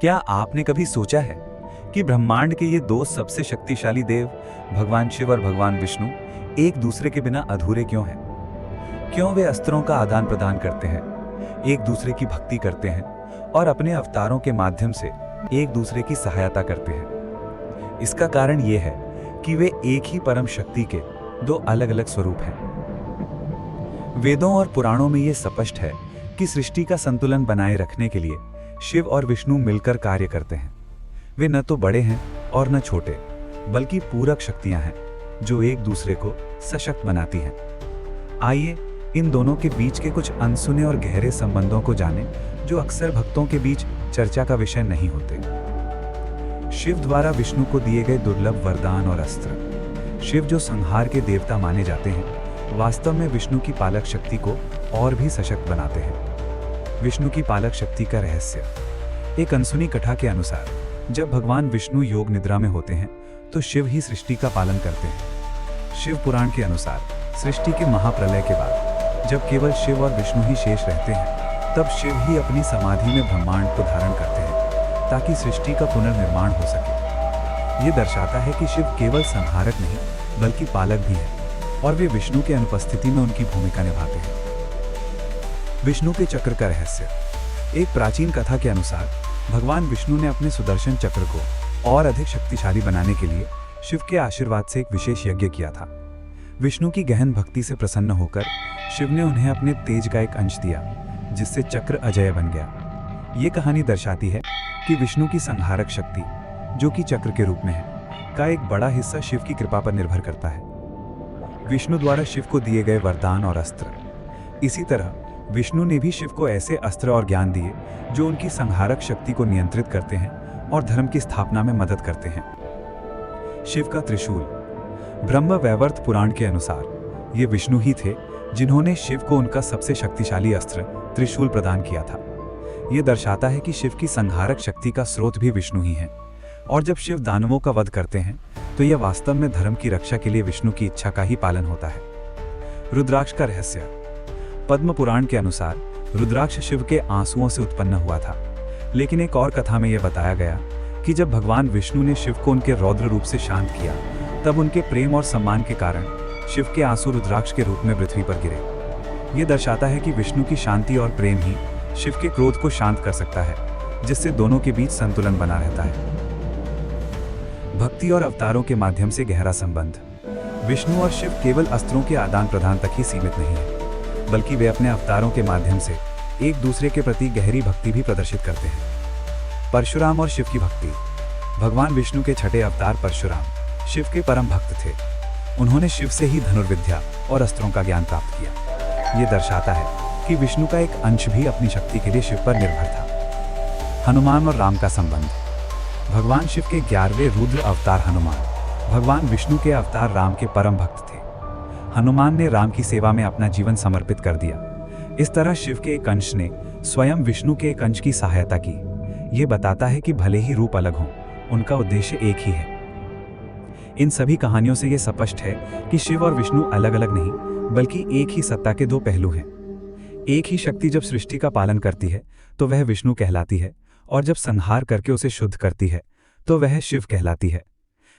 क्या आपने कभी सोचा है कि ब्रह्मांड के ये दो सबसे शक्तिशाली देव भगवान शिव और भगवान विष्णु एक दूसरे के बिना अधूरे क्यों हैं? क्यों वे अस्त्रों का आदान प्रदान करते हैं, एक दूसरे की भक्ति करते हैं और अपने अवतारों के माध्यम से एक दूसरे की सहायता करते हैं? इसका कारण ये है कि वे एक ही परम शक्ति के दो अलग अलग स्वरूप हैं। वेदों और पुराणों में ये स्पष्ट है कि सृष्टि का संतुलन बनाए रखने के लिए शिव और विष्णु मिलकर कार्य करते हैं। वे न तो बड़े हैं और न छोटे, बल्कि पूरक शक्तियां हैं जो एक दूसरे को सशक्त बनाती हैं। आइए इन दोनों के बीच के कुछ अनसुने और गहरे संबंधों को जानें जो अक्सर भक्तों के बीच चर्चा का विषय नहीं होते। शिव द्वारा विष्णु को दिए गए दुर्लभ वरदान और अस्त्र। शिव जो संहार के देवता माने जाते हैं, वास्तव में विष्णु की पालक शक्ति को और भी सशक्त बनाते हैं। विष्णु की पालक शक्ति का रहस्य। एक अनसुनी कथा के अनुसार जब भगवान विष्णु योग निद्रा में होते हैं तो शिव ही सृष्टि का पालन करते हैं। शिव पुराण के अनुसार सृष्टि के महाप्रलय के बाद जब केवल शिव और विष्णु ही शेष रहते हैं, तब शिव ही अपनी समाधि में ब्रह्मांड को धारण करते हैं ताकि सृष्टि का पुनर्निर्माण हो सके। ये दर्शाता है कि शिव केवल संहारक नहीं बल्कि पालक भी है और वे विष्णु के अनुपस्थिति में उनकी भूमिका निभाते हैं। विष्णु के चक्र का रहस्य। एक प्राचीन कथा के अनुसार भगवान विष्णु ने अपने सुदर्शन चक्र को और अधिक शक्तिशाली बनाने के लिए शिव के आशीर्वाद से एक विशेष यज्ञ किया था। विष्णु की गहन भक्ति से प्रसन्न होकर शिव ने उन्हें अपने तेज का एक अंश दिया, जिससे चक्र अजेय बन गया। ये कहानी दर्शाती है कि विष्णु की संहारक शक्ति, जो कि चक्र के रूप में है, का एक बड़ा हिस्सा शिव की कृपा पर निर्भर करता है। विष्णु द्वारा शिव को दिए गए वरदान और अस्त्र। इसी तरह विष्णु ने भी शिव को ऐसे अस्त्र और ज्ञान दिए जो उनकी संहारक शक्ति को नियंत्रित करते हैं और धर्म की स्थापना में मदद करते हैं। शिव का त्रिशूल। ब्रह्म वैवर्त पुराण के अनुसार ये विष्णु ही थे जिन्होंने शिव को उनका सबसे शक्तिशाली अस्त्र त्रिशूल प्रदान किया था। यह दर्शाता है कि शिव की संहारक शक्ति का स्रोत भी विष्णु ही है, और जब शिव दानवों का वध करते हैं तो यह वास्तव में धर्म की रक्षा के लिए विष्णु की इच्छा का ही पालन होता है। रुद्राक्ष का रहस्य। पद्म पुराण के अनुसार रुद्राक्ष शिव के आंसुओं से उत्पन्न हुआ था, लेकिन एक और कथा में यह बताया गया कि जब भगवान विष्णु ने शिव को उनके रौद्र रूप से शांत किया, तब उनके प्रेम और सम्मान के कारण शिव के आंसू रुद्राक्ष के रूप में पृथ्वी पर गिरे। यह दर्शाता है कि विष्णु की शांति और प्रेम ही शिव के क्रोध को शांत कर सकता है, जिससे दोनों के बीच संतुलन बना रहता है। भक्ति और अवतारों के माध्यम से गहरा संबंध। विष्णु और शिव केवल अस्त्रों के आदान प्रदान तक ही सीमित नहीं है, बल्कि वे अपने अवतारों के माध्यम से एक दूसरे के प्रति गहरी भक्ति भी प्रदर्शित करते हैं। परशुराम और शिव की भक्ति। भगवान विष्णु के छठे अवतार परशुराम शिव के परम भक्त थे। उन्होंने शिव से ही धनुर्विद्या और अस्त्रों का ज्ञान प्राप्त किया। ये दर्शाता है कि विष्णु का एक अंश भी अपनी शक्ति के लिए शिव पर निर्भर था। हनुमान और राम का संबंध। भगवान शिव के 11वें रुद्र अवतार हनुमान भगवान विष्णु के अवतार राम के परम भक्त थे। हनुमान ने राम की सेवा में अपना जीवन समर्पित कर दिया। इस तरह शिव के एक अंश ने स्वयं विष्णु के एक अंश की सहायता की। यह बताता है कि भले ही रूप अलग हों, उनका उद्देश्य एक ही है। इन सभी कहानियों से यह स्पष्ट है कि शिव और विष्णु अलग अलग नहीं, बल्कि एक ही सत्ता के दो पहलू हैं। एक ही शक्ति जब सृष्टि का पालन करती है तो वह विष्णु कहलाती है, और जब संहार करके उसे शुद्ध करती है तो वह शिव कहलाती है।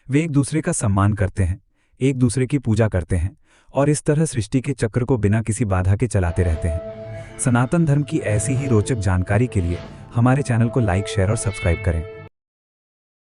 वे एक दूसरे का सम्मान करते हैं, एक दूसरे की पूजा करते हैं और इस तरह सृष्टि के चक्र को बिना किसी बाधा के चलाते रहते हैं। सनातन धर्म की ऐसी ही रोचक जानकारी के लिए हमारे चैनल को लाइक, शेयर और सब्सक्राइब करें।